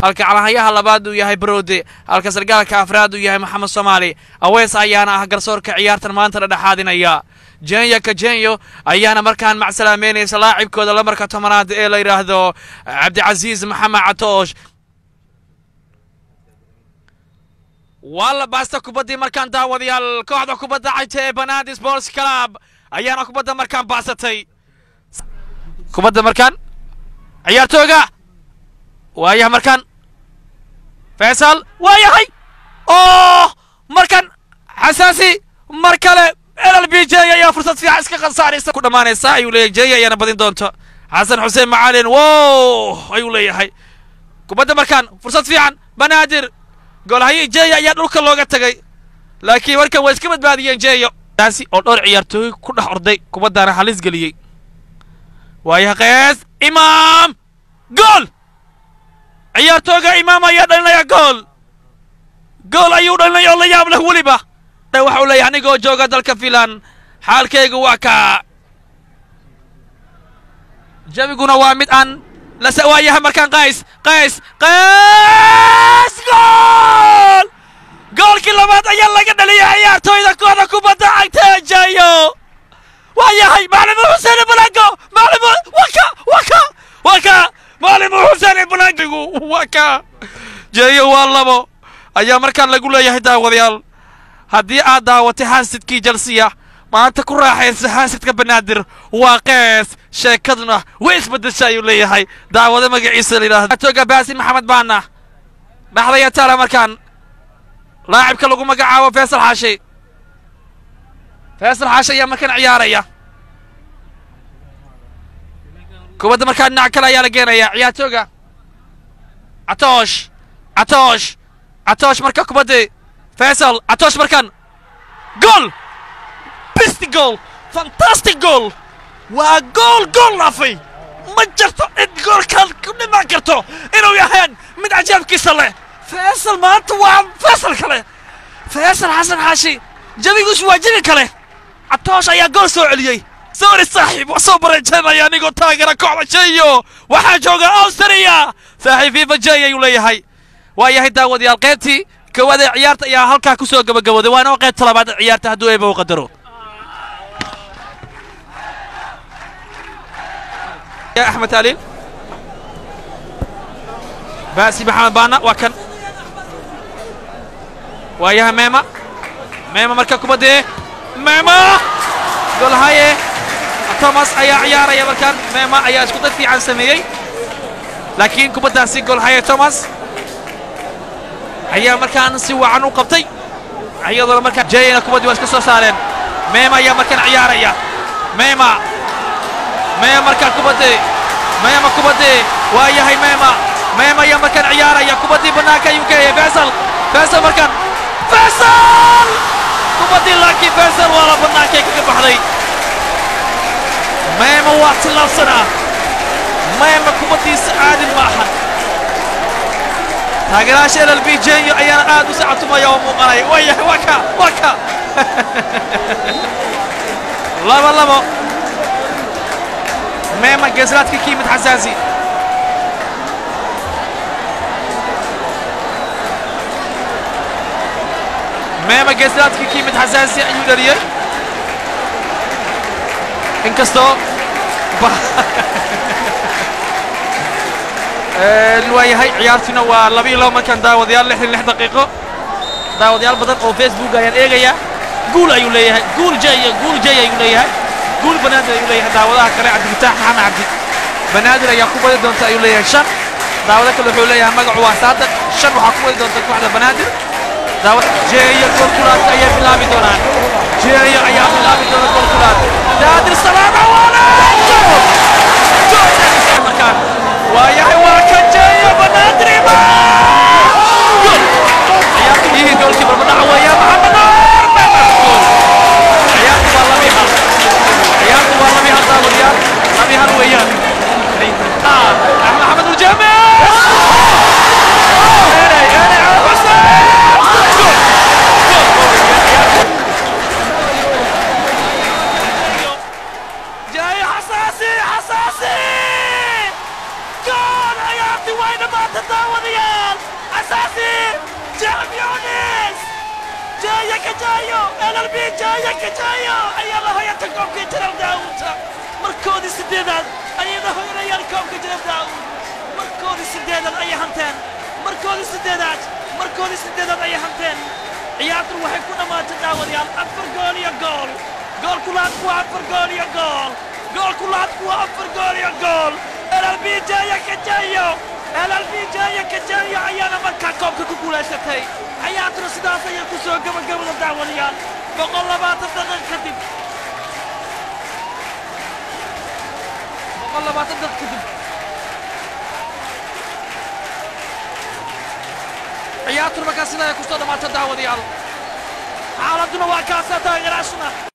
halka calahayaha labaad uu yahay Brode halka sargaalka afraad uu yahay Maxamed Soomaali Awees ayaana ah garsoorka ciyaartan maanta dhexaadinaya Jenyo ayaana markaan macsalaameynaysa laacibkooda lamarka 10aad ee la yiraahdo Cabdicaziz Maxamed Catoosh walla baasta kubadii markaan daawadayaal kooxda kubadda cagta ee Banaadir Sports Club ayaana kubadda markaan baasatay kubadda markaan ciyaartooga waayahay markaan Faisal waayahay markaan xasaasi markale LBJ ayaa fursad fiican iska qansaaraysa ku dhamaanaysa ayuu leeyahay ayana badin doonto Xasan Xuseen Macalin ayuu leeyahay kubadda markaan fursad fiican Banaadir goolahay Jeeyo ayaa dhulka looga tagay laakiin markan way iska badbaadiyeen Jeeyo taasi oo dhowr ciyaartooy ku dhax orday kubaddana halis galiyay waayahay Qays Imaam gool ciyaartooga Imaam ayaa dhalinaya gool ayuu dhalinaya la yaab leh waliba waxa uu leeyahay anigoo jooga dalka Finland xaalkaygu waa ka jabiguna waa mid aan la sawaayahay markaan Qays goolkii labaad ayaa laga dhaliyay ciyaartooyda kooxda kubadda cagta Jeeyo waayahay Macalin Xuseen Blanco Macalin Xuseen Blanco waka Jeeyo waa labo ayaa markaan lagu leeyahay daawadayaal haddii aad daawatay haasidkii Chelsea maanta ku raaxaysa haasidka Banaadir waa Qays sheekaduna way isbedeshay ayuu leeyahay daawada magaciisa la yiraahdo toga Baasi Maxamed Baana dhaxdaya taala markaan laacibka lagu magacaabo Faisal Xaashi ayaa markaan ciyaaraya kubadda markaan dhinac kale ayaa la geenaya ciyaartooga Catoosh marka kubadda Faisal Catoosh markaan goal best goal fantastic goal waa goal lafay ma jirto in goolkan ku dhiman karto inuu yahay mid ajaabkiisa leh Faisal maanta waa Faisal kale Faisal Xasan Xaashi jabigiisu waa jabi kale Catoosh ayaa gool soo celiyay sorry saaxiib soo bareejanaya anigoo taageera kooxda Jeeyo waxaa jooga Austria saaxiib FIFA Jeeyo ayuu leeyahay waayahay daawadayaal qaybtii koowaad ee ciyaarta ayaa halkaa ku soo gabagabooday waana qaybta labaad ee ciyaarta hadduu eeba u qadaro يا أحمد علي باسي محمد بانا وكان وياها ميما مركا كوبادي ميما قول هاي توماس أيا عيارة يا مركان ميما أيا اسكت في عن سميي لكن كوبادا سي قول هاي توماس أيا مركان سوى عنو قبطي أيا ضل مركان جاينا كوبادي واسكسو سالين ميما يا مركان عيارة يا ميما مركان كوبادي وياهي ميما يا مركان عيارة يا كوبادي بناكا يوكي فيصل مركان كوبادي لاكي فيصل ولا بناكا يكي بحري ميما وقت اللفصنا ميما كوبادي سعاد الماحن تاقراش إلى البيجي أيانا آدو ساعتما يوم مغاي وياهي وكا لابا ميما جزرات كيمة حزازي ميما جزرات كيمة حزازي أيو دريال انكستو الواي هاي عيارتنا واللبي لو ما كان داو ديال لحن لح دقيقة داو ديال بدن او فيسبوك ايان ايغايا قول ايو ليهاي قول جاي ايو ليهاي قول بنادر أيو ليها داودها كلا عبد الفتاح محمد عبدي بنادر يا كوبا دونتا أيو ليها شن داودها كله حول ليها مقعوا صادق شن وحكومة دونتا كوحدة بنادر داود جاية كولكولات أيا بلامي دونان جاية أيا بلامي دونان كولكولات نادر السلام عليكم جول مكان ويا واكن جاية بنادر جول أيا كيه جول كبر بدعوة يا محمد نبيها الويان محمد الجامع دمات الداوديال أساسي جاميونيس جاية كجايو LLB جاية كجايو أي الله هيا تقوم كجرب داود مركودي سديدان أي الله هيا يركوم كجرب داود مركودي سديدان أي هنتين مركودي سديدان أي هنتين عياطر waxay ku dhamaatay daawadyaal afar gool iyo gool gool kulaad ku afar gool iyo gool gool kulaad ku afar gool iyo gool LLB jaya ka jayo ayaana markaa koobka ku guulaysatay عياطر sidaas ayay ku soo gabagabada daawadyaal 120 daqiiqo kadib 120 daqiiqo kadib عياطر markaa sidaa ay ku soo dhamaatay daawadyaal xaaladuna waa kaasa taageeraashana